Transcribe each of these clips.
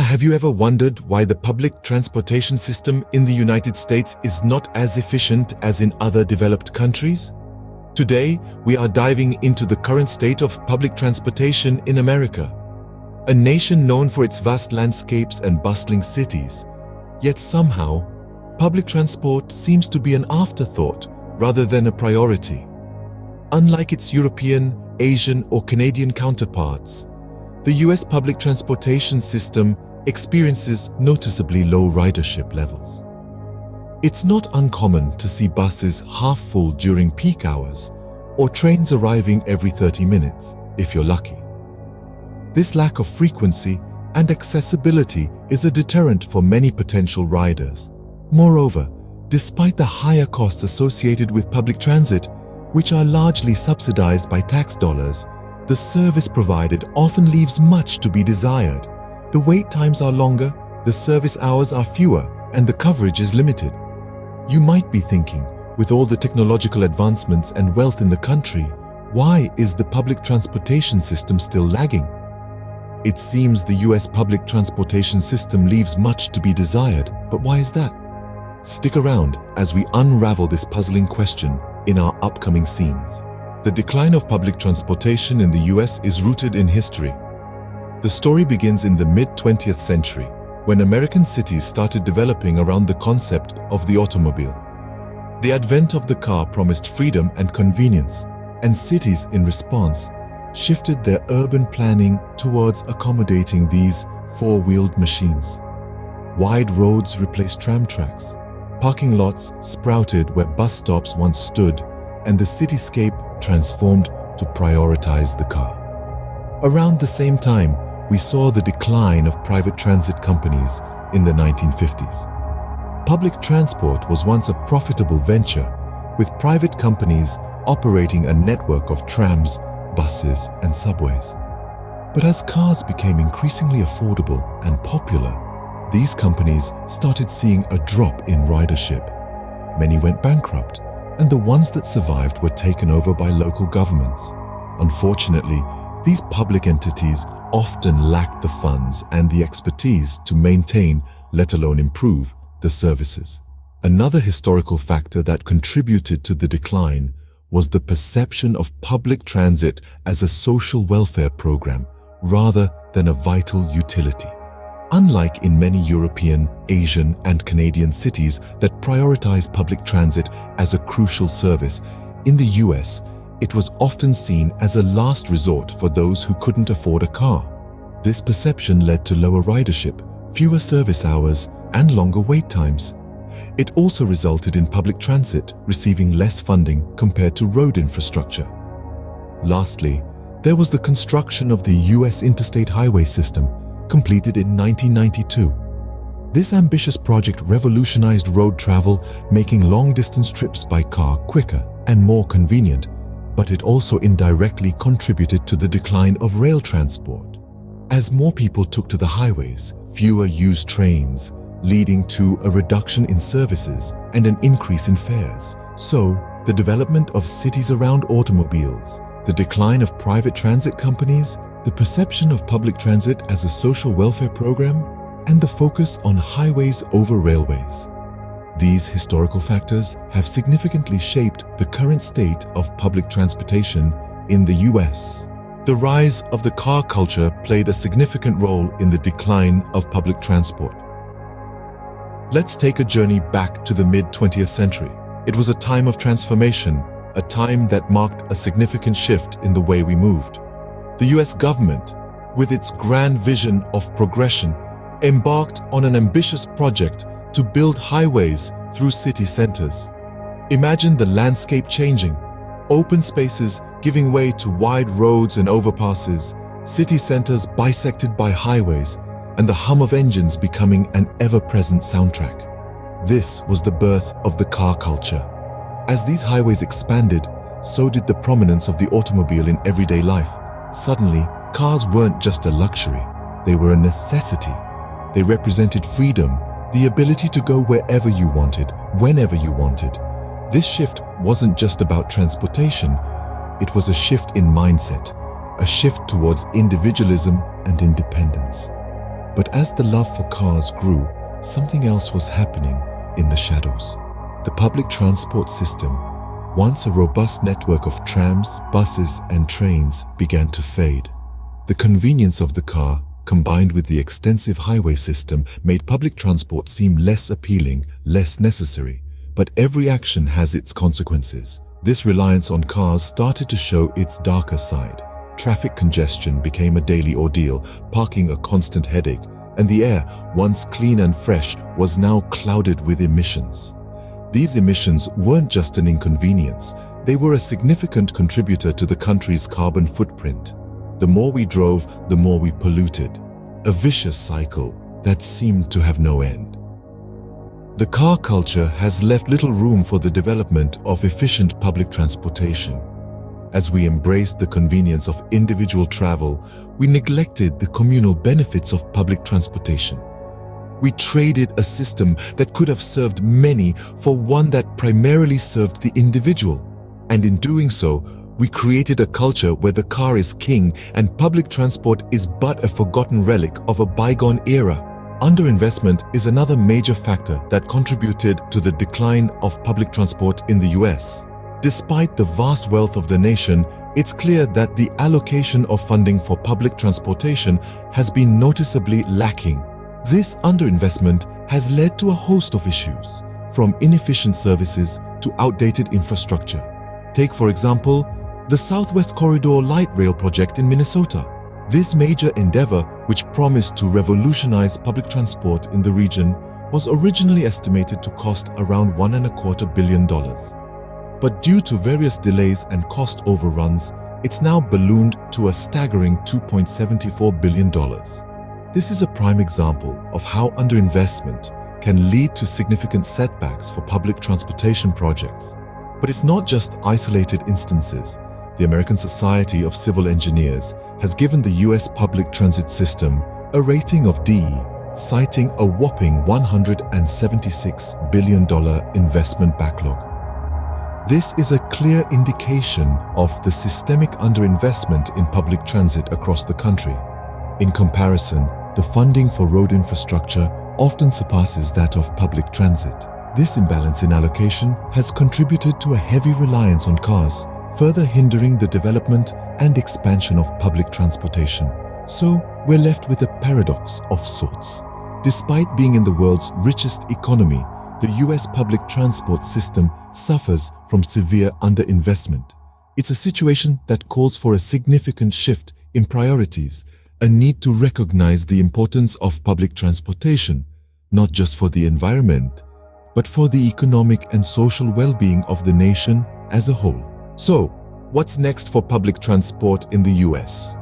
Have you ever wondered why the public transportation system in the United States is not as efficient as in other developed countries? Today, we are diving into the current state of public transportation in America, a nation known for its vast landscapes and bustling cities. Yet somehow, public transport seems to be an afterthought rather than a priority. Unlike its European, Asian, or Canadian counterparts, the US public transportation system experiences noticeably low ridership levels. It's not uncommon to see buses half full during peak hours or trains arriving every 30 minutes, if you're lucky. This lack of frequency and accessibility is a deterrent for many potential riders. Moreover, despite the higher costs associated with public transit, which are largely subsidized by tax dollars, the service provided often leaves much to be desired. The wait times are longer, the service hours are fewer, and the coverage is limited. You might be thinking, with all the technological advancements and wealth in the country, why is the public transportation system still lagging? It seems the US public transportation system leaves much to be desired, but why is that? Stick around as we unravel this puzzling question in our upcoming scenes. The decline of public transportation in the US is rooted in history. The story begins in the mid-20th century, when American cities started developing around the concept of the automobile. The advent of the car promised freedom and convenience, and cities, in response, shifted their urban planning towards accommodating these four-wheeled machines. Wide roads replaced tram tracks. Parking lots sprouted where bus stops once stood, and the cityscape transformed to prioritize the car. Around the same time, we saw the decline of private transit companies in the 1950s. Public transport was once a profitable venture, with private companies operating a network of trams, buses, and subways. But as cars became increasingly affordable and popular, these companies started seeing a drop in ridership. Many went bankrupt, and the ones that survived were taken over by local governments. Unfortunately, these public entities often lacked the funds and the expertise to maintain, let alone improve, the services. Another historical factor that contributed to the decline was the perception of public transit as a social welfare program rather than a vital utility. Unlike in many European, Asian, and Canadian cities that prioritize public transit as a crucial service, in the US, it was often seen as a last resort for those who couldn't afford a car. This perception led to lower ridership, fewer service hours, and longer wait times. It also resulted in public transit receiving less funding compared to road infrastructure. Lastly, there was the construction of the US interstate highway system, completed in 1992. This ambitious project revolutionized road travel, making long-distance trips by car quicker and more convenient, but it also indirectly contributed to the decline of rail transport. As more people took to the highways, fewer used trains, leading to a reduction in services and an increase in fares. So, the development of cities around automobiles, the decline of private transit companies, the perception of public transit as a social welfare program, and the focus on highways over railways. These historical factors have significantly shaped the current state of public transportation in the US. The rise of the car culture played a significant role in the decline of public transport. Let's take a journey back to the mid-20th century. It was a time of transformation, a time that marked a significant shift in the way we moved. The US government, with its grand vision of progression, embarked on an ambitious project to build highways through city centers. Imagine the landscape changing, open spaces giving way to wide roads and overpasses, city centers bisected by highways, and the hum of engines becoming an ever-present soundtrack. This was the birth of the car culture. As these highways expanded, so did the prominence of the automobile in everyday life. Suddenly, cars weren't just a luxury, they were a necessity. They represented freedom, the ability to go wherever you wanted, whenever you wanted. This shift wasn't just about transportation, it was a shift in mindset, a shift towards individualism and independence. But as the love for cars grew, something else was happening in the shadows. The public transport system, once a robust network of trams, buses, and trains, began to fade. The convenience of the car, combined with the extensive highway system, made public transport seem less appealing, less necessary. But every action has its consequences. This reliance on cars started to show its darker side. Traffic congestion became a daily ordeal, parking a constant headache, and the air, once clean and fresh, was now clouded with emissions. These emissions weren't just an inconvenience, they were a significant contributor to the country's carbon footprint. The more we drove, the more we polluted. A vicious cycle that seemed to have no end. The car culture has left little room for the development of efficient public transportation. As we embraced the convenience of individual travel, we neglected the communal benefits of public transportation. We traded a system that could have served many for one that primarily served the individual. And in doing so, we created a culture where the car is king and public transport is but a forgotten relic of a bygone era. Underinvestment is another major factor that contributed to the decline of public transport in the US. Despite the vast wealth of the nation, it's clear that the allocation of funding for public transportation has been noticeably lacking. This underinvestment has led to a host of issues, from inefficient services to outdated infrastructure. Take, for example, the Southwest Corridor Light Rail project in Minnesota. This major endeavor, which promised to revolutionize public transport in the region, was originally estimated to cost around $1.25 billion. But due to various delays and cost overruns, it's now ballooned to a staggering $2.74 billion. This is a prime example of how underinvestment can lead to significant setbacks for public transportation projects. But it's not just isolated instances. The American Society of Civil Engineers has given the US public transit system a rating of D, citing a whopping $176 billion investment backlog. This is a clear indication of the systemic underinvestment in public transit across the country. In comparison, the funding for road infrastructure often surpasses that of public transit. This imbalance in allocation has contributed to a heavy reliance on cars, further hindering the development and expansion of public transportation. So, we're left with a paradox of sorts. Despite being in the world's richest economy, the US public transport system suffers from severe underinvestment. It's a situation that calls for a significant shift in priorities, a need to recognize the importance of public transportation, not just for the environment, but for the economic and social well-being of the nation as a whole. So, what's next for public transport in the US?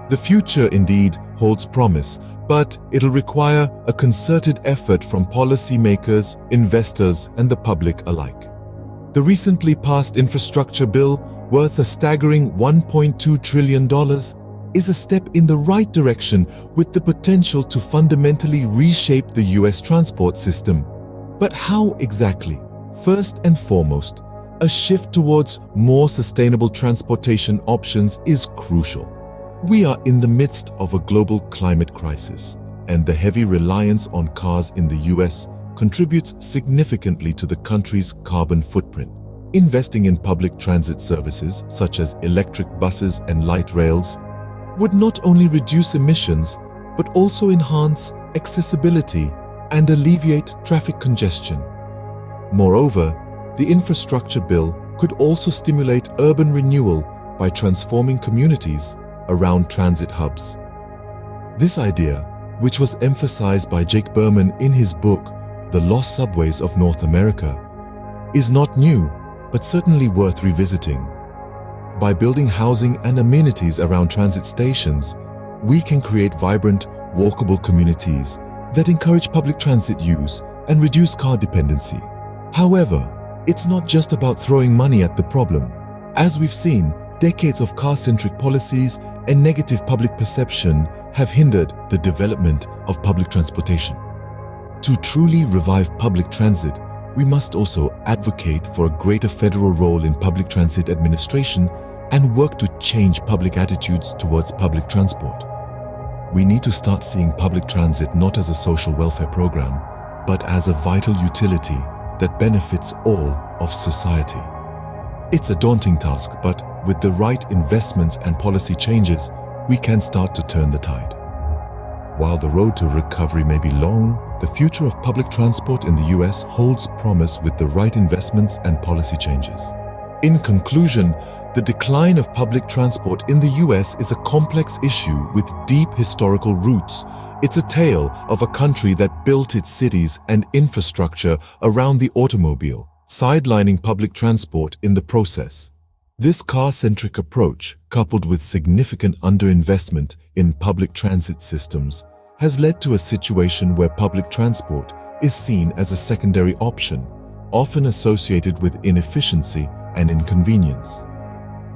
The future indeed holds promise, but it'll require a concerted effort from policymakers, investors, and the public alike. The recently passed infrastructure bill, worth a staggering $1.2 trillion, is a step in the right direction with the potential to fundamentally reshape the US transport system. But how exactly? First and foremost, a shift towards more sustainable transportation options is crucial. We are in the midst of a global climate crisis, and the heavy reliance on cars in the US contributes significantly to the country's carbon footprint. Investing in public transit services, such as electric buses and light rails, would not only reduce emissions, but also enhance accessibility and alleviate traffic congestion. Moreover, the infrastructure bill could also stimulate urban renewal by transforming communities around transit hubs. This idea, which was emphasized by Jake Berman in his book, The Lost Subways of North America, is not new, but certainly worth revisiting. By building housing and amenities around transit stations, we can create vibrant, walkable communities that encourage public transit use and reduce car dependency. However, it's not just about throwing money at the problem. As we've seen, decades of car-centric policies and negative public perception have hindered the development of public transportation. To truly revive public transit, we must also advocate for a greater federal role in public transit administration and work to change public attitudes towards public transport. We need to start seeing public transit not as a social welfare program, but as a vital utility that benefits all of society. It's a daunting task, but with the right investments and policy changes, we can start to turn the tide. While the road to recovery may be long, the future of public transport in the US holds promise with the right investments and policy changes. In conclusion, the decline of public transport in the US is a complex issue with deep historical roots. It's a tale of a country that built its cities and infrastructure around the automobile, sidelining public transport in the process. This car-centric approach, coupled with significant underinvestment in public transit systems, has led to a situation where public transport is seen as a secondary option, often associated with inefficiency and inconvenience.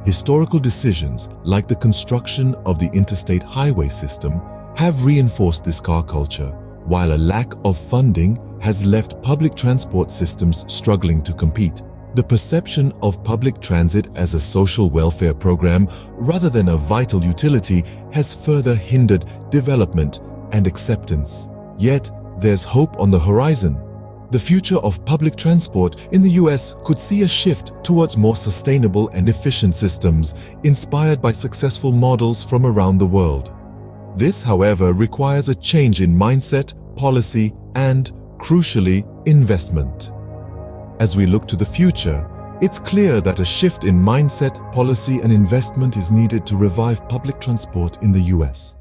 Historical decisions like the construction of the interstate highway system have reinforced this car culture, while a lack of funding has left public transport systems struggling to compete. The perception of public transit as a social welfare program rather than a vital utility has further hindered development and acceptance. Yet, there's hope on the horizon. The future of public transport in the US could see a shift towards more sustainable and efficient systems inspired by successful models from around the world. This, however, requires a change in mindset, policy, and, crucially, investment. As we look to the future, it's clear that a shift in mindset, policy, and investment is needed to revive public transport in the US.